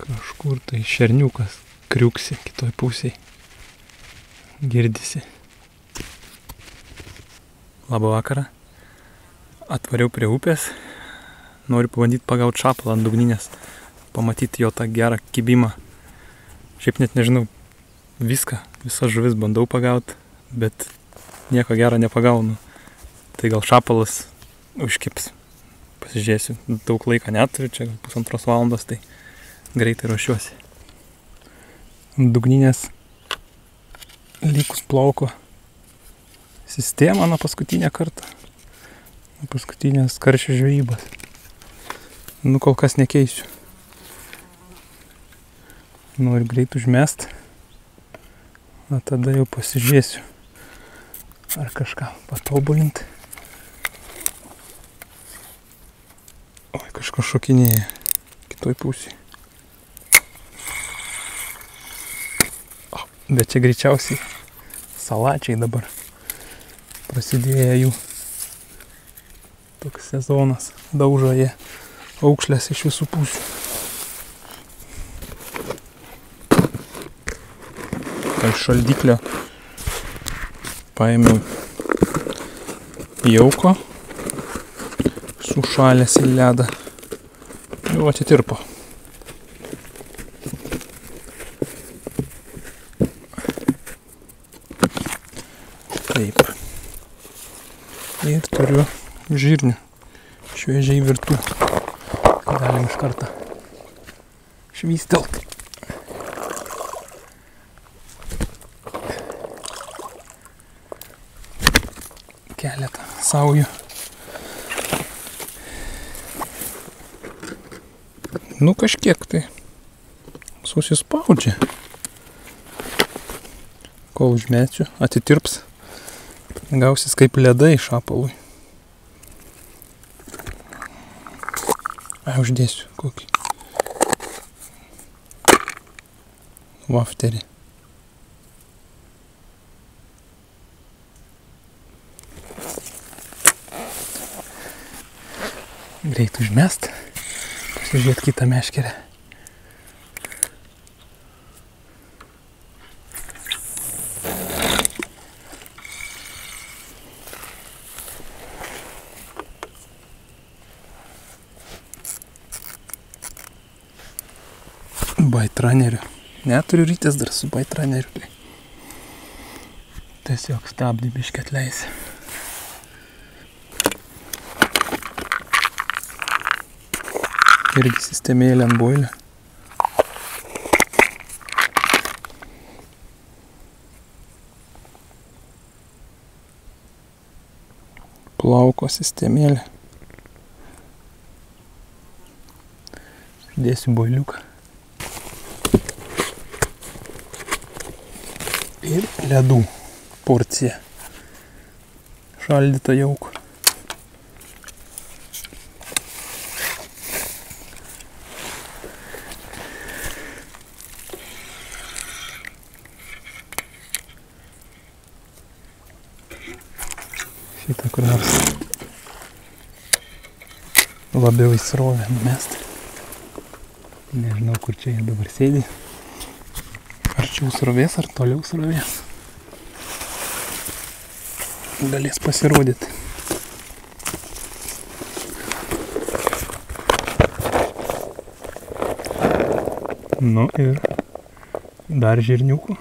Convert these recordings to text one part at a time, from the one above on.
Kažkur tai šerniukas kriuksi kitoj pusėje. Girdisi. Labą vakarą. Atvariau prie upės. Noriu pabandyti pagauti šapalą ant dugninės. Pamatyti jo tą gerą kibimą. Šiaip net nežinau viską. Visas žuvis bandau pagauti, bet nieko gero nepagaunu. Tai gal šapalas užkips. Pasižiūrėsiu. Daug laiko neturiu. Čia gal 1,5 valandos, tai greitai ruošiuosi. Dugninės likus plauko sistema nuo paskutinę kartą. Nuo paskutinės karščio žvejybos. Nu, kol kas nekeisiu. Noriu greit užmest. O tada jau pasižiūrėsiu. Ar kažką patobulinti. Oi, kažko šokinėja kitoj pusėje. Bet čia greičiausiai salačiai dabar prasidėjo jų toks sezonas. Daužo jie aukšlės iš visų pusių. Iš šaldiklio paėmiau jauko, sušalęs į ledą. Jau atitirpo. Taip. Ir turiu žirnių. Šviežiai virtų. Galim iš karto švystelt. Keletą saujų. Nu kažkiek tai susispaudžia. Kol užmesiu, atitirps. Gausis kaip ledai šapalui. Uždėsiu kokį vafterį. Greit užmest. Pasižiūrėt kitą meškerę. Baitraneriu. Neturiu rytis dar su baitraneriu. Tiesiog stabdį biškį atleisi. Irgi sistemėlė ant boilio. Plauko sistemėlė. Dėsiu boiliuką. Ir ledų porcija. Šaldyta jauko. Šitą kur nors labiau įsrovę numest. Nežinau, kur čia jie dabar sėdi. Arčiau srovės ar toliau srovės. Galės pasirodyti. Nu ir dar žirniukų.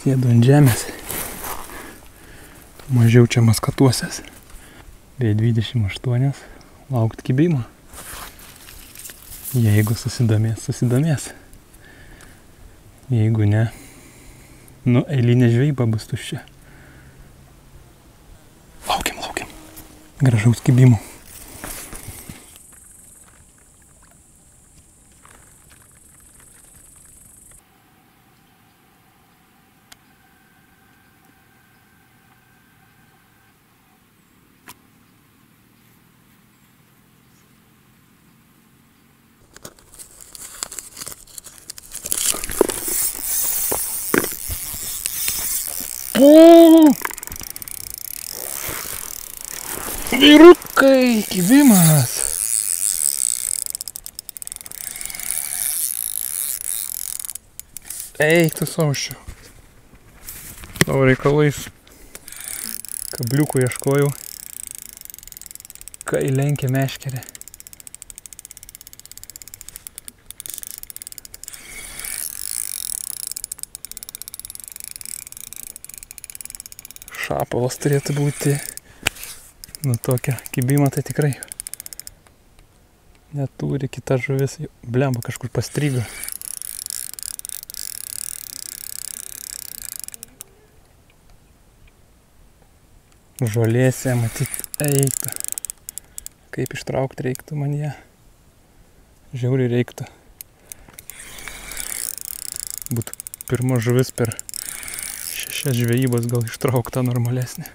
Sėdu ant žemės. Mažiau čia maskatuosias. Bei 28 laukt kibimo. Jeigu susidomės, susidomės. Jeigu ne, nu eilinė žvejyba bus tuščia. Laukiam. Gražaus kibimo. Vyrukai, kibimas. Eik tu saušiu. Savo reikalais. Kabliukų ieškojau. Kai lenkia meškerė. Šapalas turėtų būti. Nu tokia kibimą tai tikrai neturi, kita žuvis, blemba, kažkur pastrigo. Žolėse, matyt, eiktų. Kaip ištraukti reiktų man ją. Žiauriai reiktų. Būtų pirma žuvis per 6 žvejybos gal ištraukta normalesnė.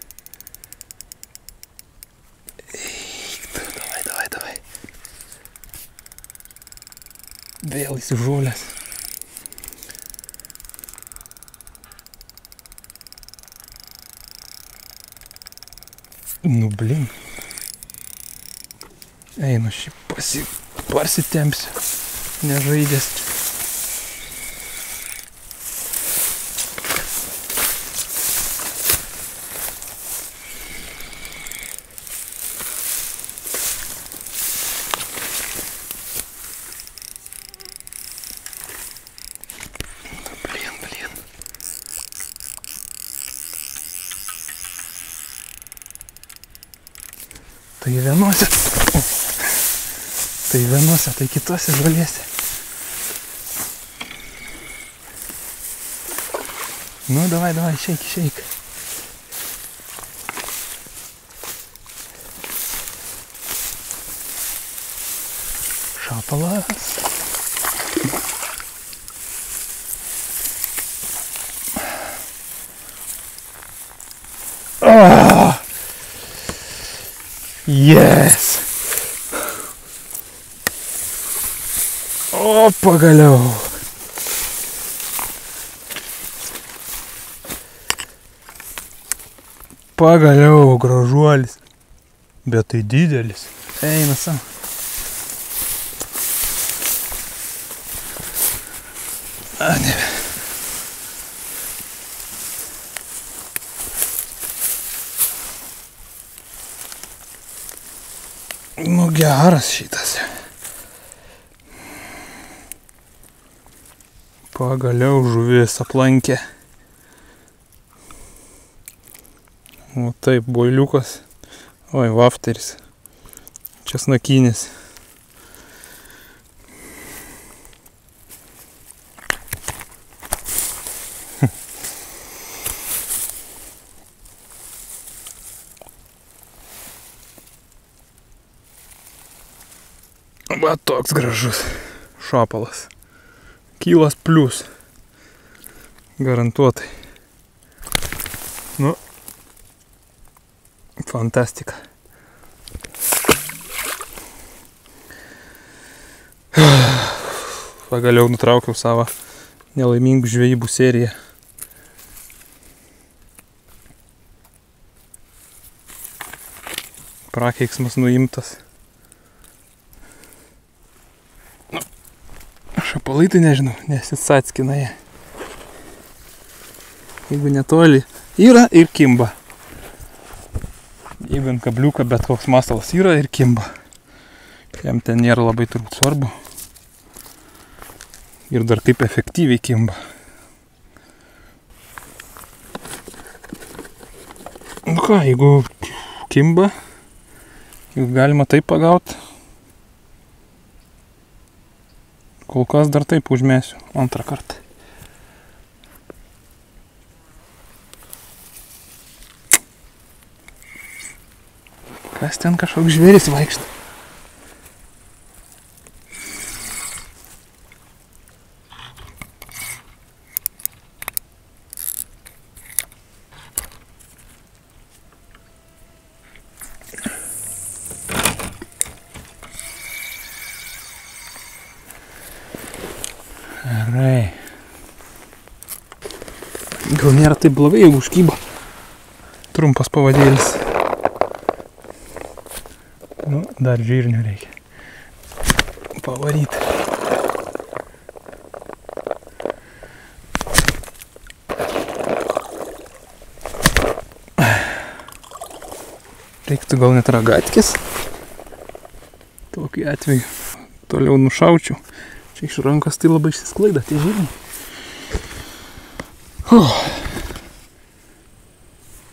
Vėl įsižolės. Nu, blin. Einu, šį parsitempsiu. Nežaidęs čia. Tai vienuose, tai kitose žolėse. Nu, davai, išeik. Šapalas. Yes! O, pagaliau! Pagaliau, gražuolis. Bet tai didelis. Eina savo. A, ne. Nu, geras šitas. Pagaliau žuvis aplankė. O taip, boiliukas. Oi, vafteris. Česnakinis. Va toks gražus šapalas. Kilas plius. Garantuotai. Nu, fantastika. Pagaliau nutraukiau savo nelaimingų žvejybų seriją. Prakeiksmas nuimtas. Šapalai tai nežinau, nesitsackina jie. Jeigu netoli yra ir kimba. Jeigu ant kabliuką bet koks masalas yra ir kimba. Jam ten nėra labai turbūt svarbu. Ir dar kaip efektyviai kimba. Nu ką, jeigu kimba, jeigu galima taip pagauti, kol kas dar taip užmėsiu antrą kartą. Kas ten kažkoks žvėris vaikšto? Gerai. Gal nėra taip blogai, jeigu užkyba. Trumpas pavadėlis. Nu, dar žirnių reikia. Pavaryti. Reiktų gal net ragatkės. Tokį atveju. Toliau nušaučiau. Čia iš rankos tai labai išsisklaida tie žirniai.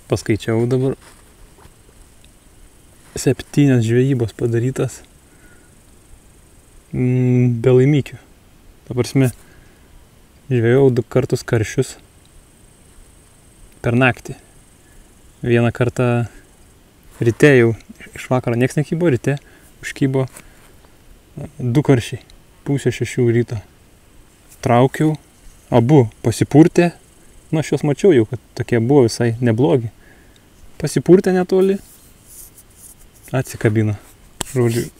Paskaičiau dabar 7 žvejybos padarytas be laimikių. Ta prasme, žvejau 2 kartus karšius per naktį. Vieną kartą ryte jau, iš vakaro nieks nekybo, ryte užkybo 2 karšiai, 5:30 ryto. Traukiau, abu pasipurtė. Nu, aš juos mačiau jau, kad tokie buvo visai neblogi. Pasipurtė netoli, atsikabino. Žodžiu,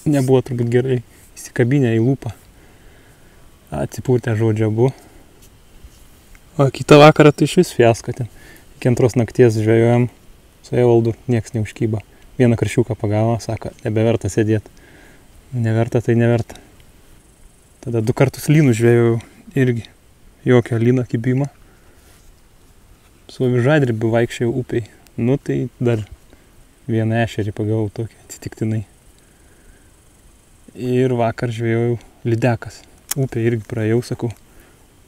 nebuvo turbūt gerai įsikabinę į lūpą. Atsipurtė, žodžiu, abu. O kitą vakarą tai iš vis fiasko ten. Iki 2 nakties žvejojam su Evaldu, nieks neužkyba. Vieną karšiuką pagavo, sako, nebeverta sėdėti. Neverta, tai neverta. Tada 2 kartus lynų žvejojau irgi. Jokio lyno kibimo. Su avižadrybiu vaikščiojau upiai. Nu tai dar vieną ešerį pagavau tokį atsitiktinai. Ir vakar žvejojau lydekas. Upė irgi praėjau, sakau.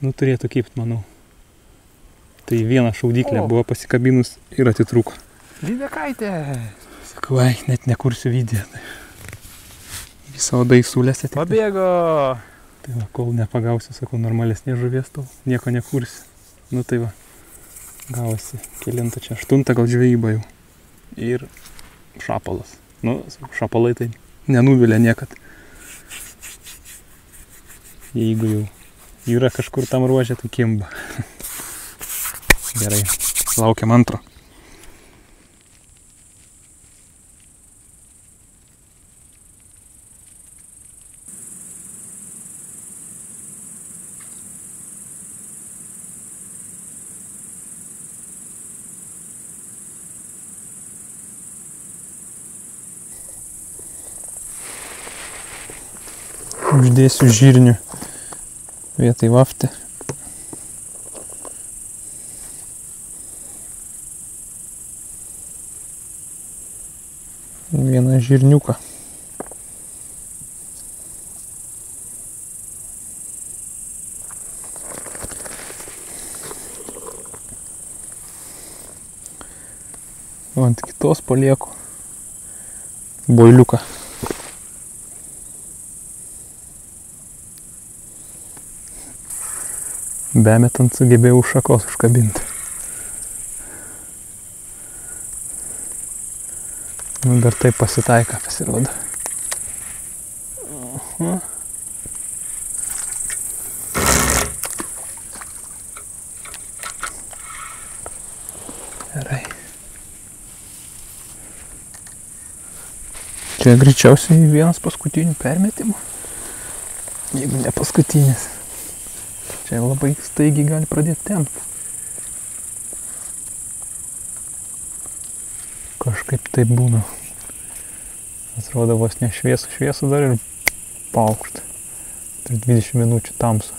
Nu turėtų kibt, manau. Tai vieną šaudyklę buvo pasikabinus ir atitrūko. Lydekaitė! Sakau, net nekursiu video. Visą odą įsulėsi. Pabėgo! Tai va, kol nepagausiu, sakau, normalesnė žuvies tau, nieko nekursi. Nu tai va, gavosi kelintą čia, 8 gal žvejyba jau. Ir šapalas. Nu, šapalai tai nenuvilia niekad. Jeigu jau yra kažkur tam ruožė, tai kimba. Gerai, laukiam antro. Uždėsiu žirnių vietoj vaftį. Vieną žirniuką. O ant kitos palieku boiliuką. Bemetant sugebėjau už šakos užkabinti. Nu, dar taip pasitaika, pasirodo. Gerai. Čia greičiausiai vienas paskutinių permetimų. Jeigu ne paskutinis. Čia labai staigiai gali pradėti tempti. Kažkaip taip būna. Atrodo vos ne šviesų dar ir paaukšta. Per 20 minučių tamsu.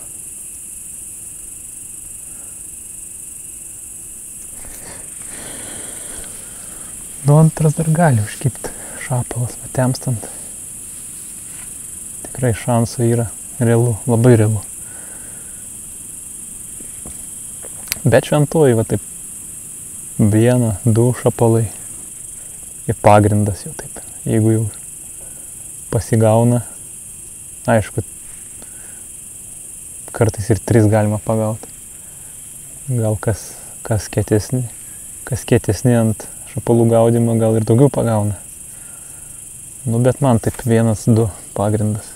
Nu, antras dar gali užkibti šapalas, temstant. Tikrai šansų yra realu, labai realu. Bet šventoji, va taip, 1-2 šapalai. Ir pagrindas jau taip. Jeigu jau pasigauna, aišku, kartais ir 3 galima pagauti. Gal kas kietesni ant šapalų gaudimo, gal ir daugiau pagauna. Nu, bet man taip 1-2 pagrindas.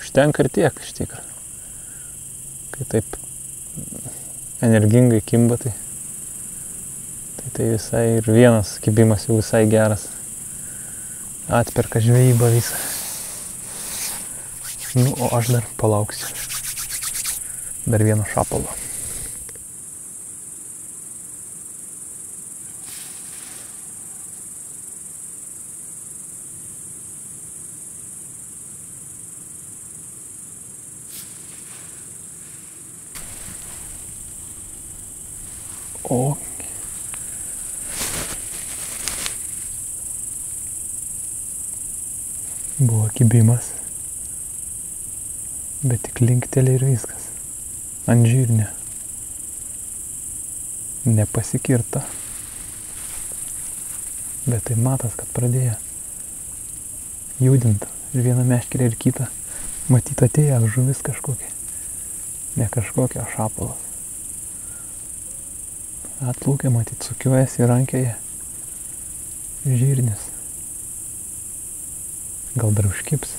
Užtenka ir tiek, iš tikrųjų. Kai taip energingai kimba, tai visai ir vienas kibimas jau visai geras. Atperka žvejybą visą. Nu, o aš dar palauksiu. dar vieno šapalo. O. Buvo kibimas. Bet tik linktelė ir viskas. Ant žirnio. Nepasikirta. Bet tai matas, kad pradėjo judinti. Ir vieną meškerę ir kitą. Matyt atėjo žuvis kažkokia. Ne kažkokia, šapalas. Atplūkė, matyt, sukiuojasi rankėje. Žirnis. Gal dar užkips.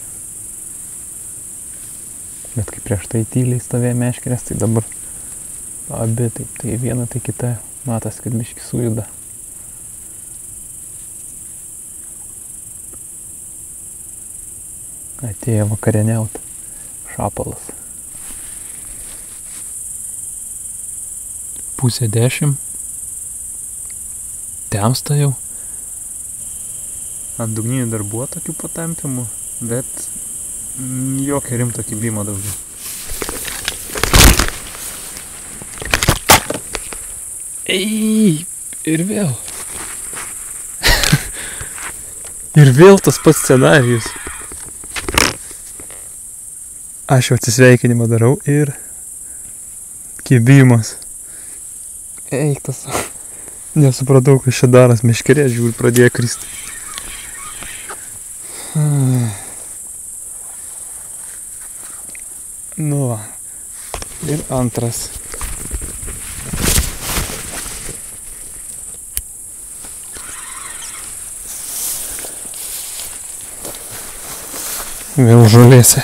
Bet kai prieš tai tyliai stovėjo meškerės, tai dabar abi, taip, tai viena, tai kita, matas, kad biški sujuda. Atėjo vakarieniaut šapalas. 9:30. Temsta jau. Ant dugninių dar buvo tokių patampimų, bet jokio rimto kibimo daugiau. Ei, ir vėl. Ir vėl tas pats scenarijus. Aš jau atsisveikinimą darau ir kibimas. Eik tas. Nesupratau, kas čia daras. Meškerė, žiūri, pradėjo kristi. Nu va. Ir antras. Vėl žolėse.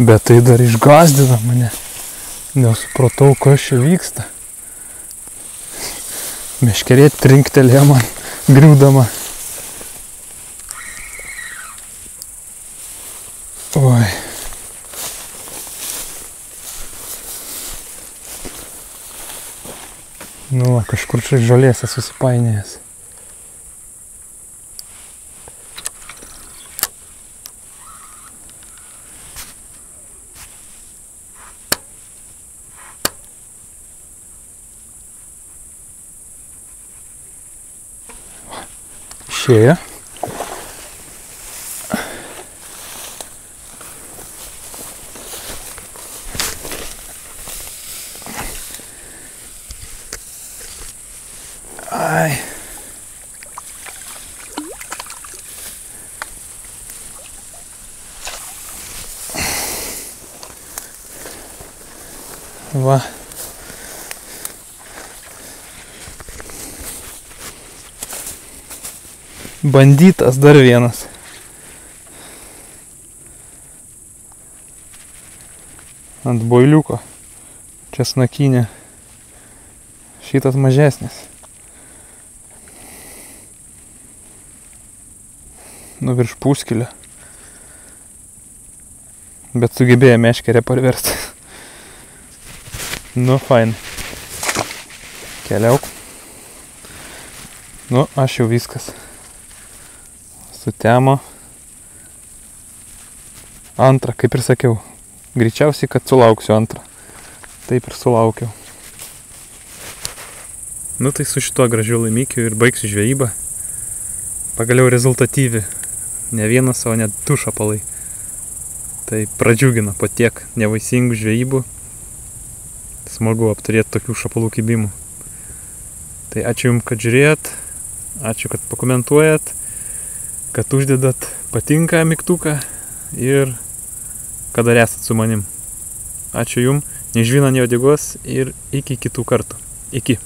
Bet tai dar išgąsdina mane. Nesupratau, kas čia vyksta. Meškerė trinktelėjo man, griūdama. Oi. Nu, kažkur čia žolėse susipainėjęs. Išėjo. Ai. Va. Bandytas dar vienas. Ant boiliuko. Česnakinė. Šitas mažesnis. Nu virš puskilio. Bet sugebėjo meškerę parversti. Nu, fain. Keliauk. Nu, aš jau viskas. Sutemo. Antrą, kaip ir sakiau. Greičiausiai, kad sulauksiu antrą. Taip ir sulaukiau. Nu tai su šituo gražiu laimikiu ir baigsiu žvejybą. Pagaliau rezultatyvi. Ne vienas, o net 2 šapalai. Tai pradžiugina po tiek nevaisingų žvejybų. Smagu apturėti tokių šapalų kibimų. Tai ačiū Jums, kad žiūrėjot. Ačiū, kad pakomentuojat. Kad uždedat patinka mygtuką. Ir kad dar esat su manim. Ačiū Jums. Nežvinant jo dėgos ir iki kitų kartų. Iki.